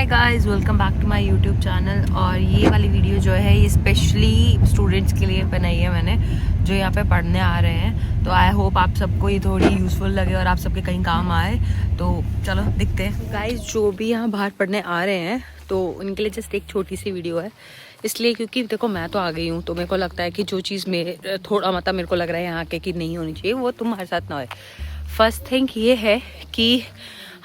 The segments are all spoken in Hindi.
Hi guys, welcome back to my YouTube channel. और ये वाली वीडियो जो है ये स्पेशली स्टूडेंट्स के लिए बनाई है मैंने, जो यहाँ पे पढ़ने आ रहे हैं। तो आई होप आप सबको ये थोड़ी यूज़फुल लगे और आप सबके कहीं काम आए। तो चलो दिखते हैं। गाइस जो भी यहाँ बाहर पढ़ने आ रहे हैं तो उनके लिए जस्ट एक छोटी सी वीडियो है, इसलिए क्योंकि देखो मैं तो आ गई हूँ, तो मेरे को लगता है कि जो चीज़ मेरे थोड़ा मतलब मेरे को लग रहा है यहाँ के कि नहीं होनी चाहिए वो तुम्हारे साथ ना हो। फर्स्ट थिंग ये है कि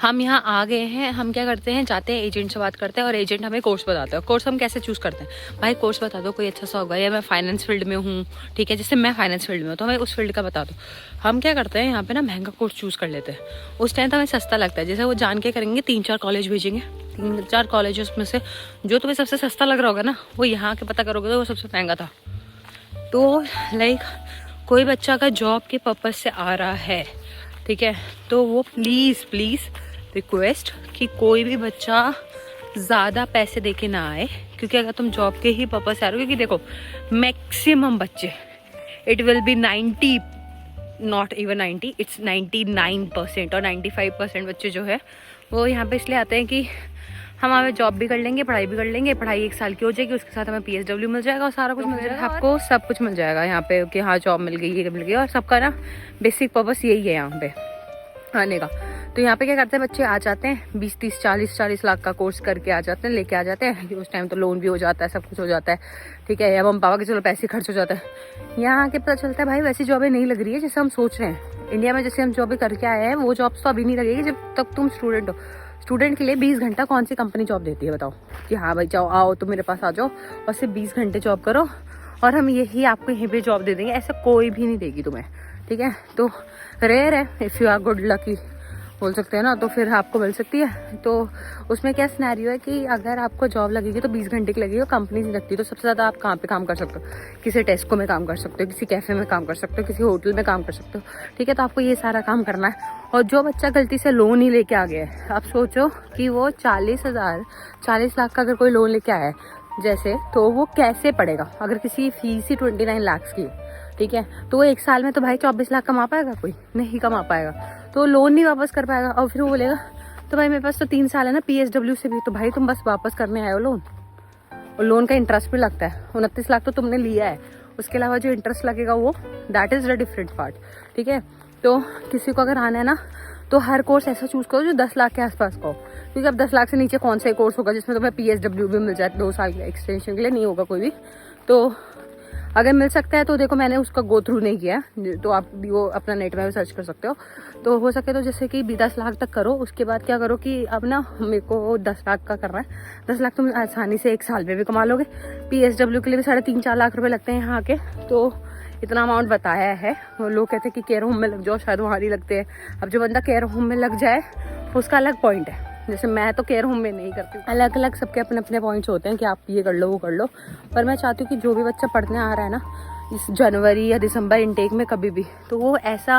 हम यहाँ आ गए हैं, हम क्या करते हैं, जाते हैं एजेंट से बात करते हैं और एजेंट हमें कोर्स बताता है। कोर्स हम कैसे चूज़ करते हैं, भाई कोर्स बता दो कोई अच्छा सा होगा, या मैं फाइनेंस फील्ड में हूँ, ठीक है, जैसे मैं फाइनेंस फील्ड में हूँ तो हमें उस फील्ड का बता दो। हम क्या करते हैं यहाँ पे ना महंगा कोर्स चूज़ कर लेते हैं। उस टाइम तो हमें सस्ता लगता है, जैसे वो जान के करेंगे 3-4 कॉलेज भेजेंगे, 3-4 कॉलेज में से जो तुम्हें सबसे सस्ता लग रहा होगा ना वो यहाँ के पता करोगे तो वो सबसे महंगा था। तो लाइक कोई बच्चा का जॉब के पर्पज़ से आ रहा है, ठीक है, तो वो प्लीज़ रिक्वेस्ट कि कोई भी बच्चा ज़्यादा पैसे देके ना आए, क्योंकि अगर तुम जॉब के ही पर्पज़ से आ रहे हो, क्योंकि देखो मैक्सिमम बच्चे, it will be 90, not even 90, it's 99% और 95% बच्चे जो है वो यहाँ पे इसलिए आते हैं कि हम हमें जॉब भी कर लेंगे, पढ़ाई भी कर लेंगे, पढ़ाई 1 साल की हो जाएगी, उसके साथ हमें PSW मिल जाएगा और सारा कुछ मिल जाएगा, आपको सब कुछ मिल जाएगा यहाँ पे कि हाँ जॉब मिल गई, ये मिल गई। और सबका ना बेसिक पर्पस यही है यहाँ पे आने का। तो यहाँ पे क्या करते हैं, बच्चे आ जाते हैं 20-30-40 लाख का कोर्स करके आ जाते हैं, लेके आ जाते हैं। उस टाइम तो लोन भी हो जाता है, सब कुछ हो जाता है, ठीक है, या मम्मी पापा के चलो पैसे खर्च हो जाता है। यहाँ आके पता चलता है भाई वैसी जॉबें नहीं लग रही है जैसे हम सोच रहे हैं। इंडिया में जैसे हम जॉबें करके आए हैं वो जॉब्स तो अभी नहीं लगेगी जब तक तुम स्टूडेंट हो। स्टूडेंट के लिए 20 घंटा कौन सी कंपनी जॉब देती है बताओ, कि हाँ भाई जाओ आओ तो मेरे पास आ जाओ और सिर्फ 20 घंटे जॉब करो और हम यही आपको यहीं पे जॉब दे देंगे, ऐसा कोई भी नहीं देगी तुम्हें, ठीक है। तो रेयर है, if you are good lucky बोल सकते हैं ना, तो फिर आपको मिल सकती है। तो उसमें क्या सिनेरियो है कि अगर आपको जॉब लगेगी तो 20 घंटे की लगेगी और कंपनी नहीं लगती, तो सबसे ज़्यादा आप कहाँ पे काम कर सकते हो, किसी टेस्को में काम कर सकते हो, किसी कैफ़े में काम कर सकते हो, किसी होटल में काम कर सकते हो, ठीक है। तो आपको ये सारा काम करना है। और जो बच्चा गलती से लोन ही लेके आ गया है, आप सोचो कि वो 40 लाख का अगर कोई लोन लेके आया है जैसे, तो वो कैसे पढ़ेगा अगर किसी फीस ही 29 लाख की, ठीक है। तो वो 1 साल में तो भाई 24 लाख कमा पाएगा, कोई नहीं कमा पाएगा, तो लोन नहीं वापस कर पाएगा। और फिर वो बोलेगा तो भाई मेरे पास तो 3 साल है ना PSW से भी, तो भाई तुम बस वापस करने आए हो लोन, और लोन का इंटरेस्ट भी लगता है। 29 लाख तो तुमने लिया है, उसके अलावा जो इंटरेस्ट लगेगा वो that is the different part, ठीक है। तो किसी को अगर आना है ना तो हर कोर्स ऐसा चूज़ करो जो 10 लाख के आसपास का हो, क्योंकि अब 10 लाख से नीचे कौन सा ही कोर्स होगा जिसमें तुम्हें PSW भी मिल जाए 2 साल के एक्सटेंशन के लिए, नहीं होगा कोई भी। तो अगर मिल सकता है तो देखो मैंने उसका गो थ्रू नहीं किया, तो आप भी वो अपना नेट में भी सर्च कर सकते हो। तो हो सके तो जैसे कि 10 लाख तक करो, उसके बाद क्या करो कि अब ना मेरे को 10 लाख का करना है। 10 लाख तुम आसानी से 1 साल में भी कमा लोगे। PSW के लिए भी 3.5-4 लाख रुपए लगते हैं यहाँ के, तो इतना अमाउंट बताया है। वो लोग कहते हैं कि केयर होम में लग जाओ, शायद वहाँ नहीं लगते हैं। अब जो बंदा केयर होम में लग जाए उसका अलग पॉइंट है, जैसे मैं तो केयर होम में नहीं करती, अलग अलग सबके अपने अपने पॉइंट्स होते हैं कि आप ये कर लो वो कर लो। पर मैं चाहती हूँ कि जो भी बच्चा पढ़ने आ रहा है ना इस जनवरी या दिसंबर इनटेक में कभी भी, तो वो ऐसा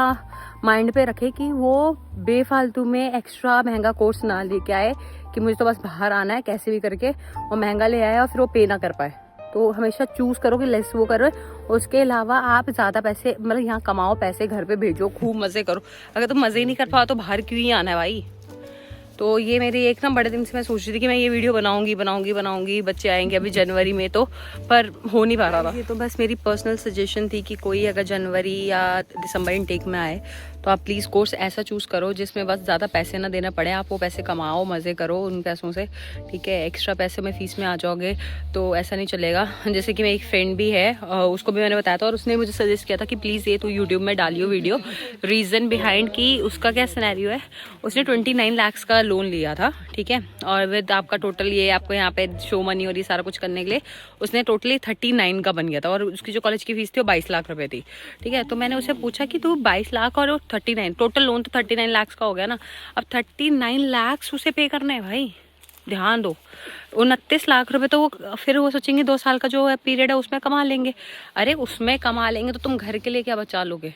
माइंड पे रखे कि वो बेफालतू में एक्स्ट्रा महंगा कोर्स ना लेके आए कि मुझे तो बस बाहर आना है कैसे भी करके, और महंगा ले आए और फिर वो पे ना कर पाए। तो हमेशा चूज़ करो कि लेस वो करो, उसके अलावा आप ज़्यादा पैसे मतलब यहाँ कमाओ, पैसे घर पे भेजो, खूब मज़े करो। अगर तुम मज़े ही नहीं कर पाओ तो बाहर क्यों ही आना है भाई। तो ये मेरी एक ना बड़े दिन से मैं सोच रही थी कि मैं ये वीडियो बनाऊंगी, बच्चे आएंगे अभी जनवरी में, तो पर हो नहीं पा रहा था। ये तो बस मेरी पर्सनल सजेशन थी कि कोई अगर जनवरी या दिसंबर इनटेक में आए तो आप प्लीज़ कोर्स ऐसा चूज़ करो जिसमें बस ज़्यादा पैसे ना देना पड़े, आप वो पैसे कमाओ, मज़े करो उन पैसों से, ठीक है। एक्स्ट्रा पैसे में फ़ीस में आ जाओगे तो ऐसा नहीं चलेगा। जैसे कि मेरी एक फ्रेंड भी है, उसको भी मैंने बताया था और उसने मुझे सजेस्ट किया था कि प्लीज़ ये तो यूट्यूब में डालियो वीडियो। रीज़न बिहाइंड कि उसका क्या सिनेरियो है, उसने 29 लाख का लोन लिया था, ठीक है, और विद आपका टोटल ये आपको यहाँ पे शो मनी और ये सारा कुछ करने के लिए उसने टोटली 39 का बन गया था, और उसकी जो कॉलेज की फीस थी वो 22 लाख रुपए थी, ठीक है। तो मैंने उसे पूछा कि तू 22 लाख और 39 टोटल लोन तो 39 लाख का हो गया ना, अब 39 लाख उसे पे करना है भाई, ध्यान दो। 29 लाख रुपए तो वो फिर वो सोचेंगे 2 साल का जो है पीरियड है उसमें कमा लेंगे। अरे उसमें कमा लेंगे तो तुम घर के लिए क्या बचा लोगे,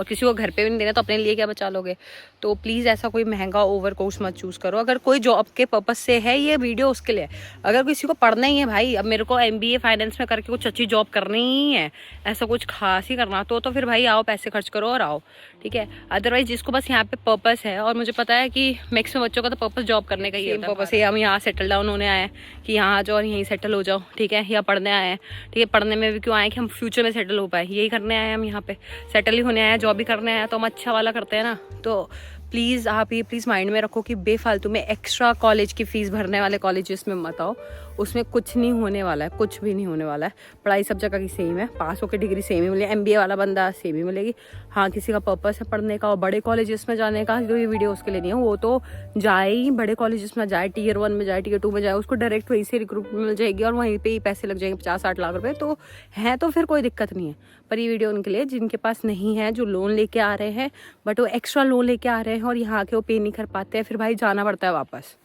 और किसी को घर पे भी नहीं देना तो अपने लिए क्या बचा लोगे। तो प्लीज़ ऐसा कोई महंगा ओवर कोर्स मत चूज़ करो। अगर कोई जॉब के पर्पज़ से है ये वीडियो, उसके लिए। अगर किसी को पढ़ना ही है भाई, अब मेरे को MBA फाइनेंस में करके कुछ अच्छी जॉब करनी ही है, ऐसा कुछ खास ही करना, तो फिर भाई आओ, पैसे खर्च करो और आओ, ठीक है। अदरवाइज जिसको बस यहाँ पे पर्पस है, और मुझे पता है कि मैक्सिमम बच्चों का तो पर्पस जॉब करने का ही होता है, पर्पस है हम यहाँ सेटल डाउन होने आए हैं कि यहाँ आ जाओ और यहीं सेटल हो जाओ, ठीक है, या पढ़ने आए हैं, ठीक है। पढ़ने में भी क्यों आए कि हम फ्यूचर में सेटल हो पाए, यही करने आए हैं हम यहाँ पे, सेटल ही होने आए हैं, जॉब भी करने आए हैं, तो हम अच्छा वाला करते हैं ना। तो प्लीज़ आप ये प्लीज़ माइंड में रखो कि बेफालतू में एक्स्ट्रा कॉलेज की फ़ीस भरने वाले कॉलेजेस में मत आओ, उसमें कुछ नहीं होने वाला है, कुछ भी नहीं होने वाला है। पढ़ाई सब जगह की सेम है, पास होकर डिग्री सेम ही मिलेगी, MBA वाला बंदा सेम ही मिलेगी। हाँ, किसी का पर्पस है पढ़ने का और बड़े कॉलेजेस में जाने का, तो ये वीडियो उसके लिए नहीं है, वो तो जाए ही बड़े कॉलेजेस में जाए, Tier 1 में जाए, Tier 2 में जाए, उसको डायरेक्ट वहीं से रिक्रूटमेंट मिल जाएगी और वहीं पे ही पैसे लग जाएंगे 50-60 लाख रुपए, तो है तो फिर कोई दिक्कत नहीं है। पर ये वीडियो उनके लिए जिनके पास नहीं है, जो लोन लेके आ रहे हैं, बट वो एक्स्ट्रा लोन लेके आ रहे हैं और यहाँ के वो पे नहीं कर पाते हैं, फिर भाई जाना पड़ता है वापस।